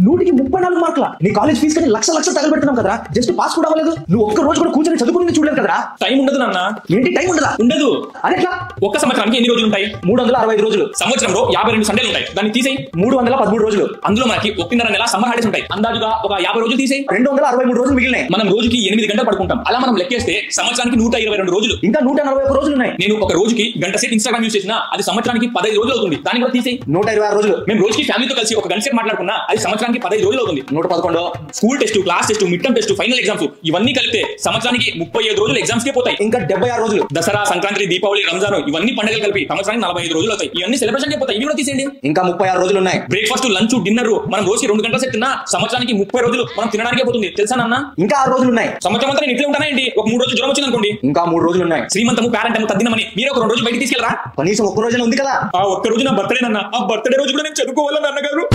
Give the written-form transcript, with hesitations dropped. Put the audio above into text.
134 మార్కుల నీ college fee కానీ లక్ష తగలబెడుతున్నాం కదా, జస్ట్ పాస్ కూడా అవ్వలేదు. నువ్వు ఒక్క రోజు కూడా కూర్చొని చదువుకుని చూడలేదు కదా. టైం ఉండదు నాన్న. ఏంటి టైం ఉండదా? ఉండదు. అదేట్లా? ఒక్క సంవత్సరానికి ఎన్ని రోజులు ఉంటాయి? 365 రోజులు. సంవత్సరంలో 52 సండేలు ఉంటాయి. దాన్ని తీసేయి. 313 రోజులు. అందులో మనకి 1.5 నెల సమ్మర్ హాలిడేస్ ఉంటాయి. అందాజుగా ఒక 50 రోజులు తీసేయి. 263 రోజులు మిగిలినాయి. మనం రోజుకి 8 గంటలు పడుకుంటాం. అలా మనం లెక్కేస్తే సంవత్సరానికి 122 రోజులు. ఇంకా 141 రోజులు ఉన్నాయి. నేను ఒక రోజుకి గంట సేపు ఇన్స్టాగ్రామ్ యూస్ చేసినా అది సంవత్సరానికి 15 రోజులు అవుతుంది. దాన్ని కూడా తీసేయి. 126 రోజులు. మేము రోజుకి ఫ్యామిలీతో కలిసి ఒక గంట సేపు మాట్లాడుకున్నా అది సంవత్సరానికి 15 రోజులు అవుతుంది. 111. School test, class test, mid term test, final exams ఇవన్నీ కలిపితే సంవత్సరానికి 35 రోజులు ఎగ్జామ్స్ కే పోతాయి. ఇంకా 76 రోజులు. దసరా, సంక్రాంతి, దీపావళి, రంజాన్ ఇవన్నీ పండుగలు కలిపి సంవత్సరానికి 45 రోజులు అవుతాయి. ఇవన్నీ సెలబ్రేషన్ కే పోతాయి. ఇవి కూడా తీసేయండి. ఇంకా 36 రోజులు ఉన్నాయి. బ్రేక్ఫాస్ట్, లంచ్, డిన్నర్ మనం రోజుకి 2 గంటలు తిన్నా సంవత్సరానికి 30 రోజులు మనం తినడానికే పోతుంది. తెలుసా నాన్న? ఇంకా 6 రోజులు ఉన్నాయి. సంవత్సరం అంతా నేను ఇంట్లో ఉంటానా ఏంటి? ఒక 3 రోజులు జ్వరం వచ్చింది అనుకోండి, ఇంకా 3 రోజులు ఉన్నాయి. శ్రీమంతము, పేరెంటము, తద్దినమని మీరు ఒక 2 రోజులు బయటికి తీసుకెళ్ళరా? కనీసం ఒక్క రోజున ఉంది కదా. ఆ ఒక్క రోజు నా బర్త్డే నాన్న. ఆ బర్త్డే రోజు కూడా నేను చదువుకోవాలని అన్నగారు.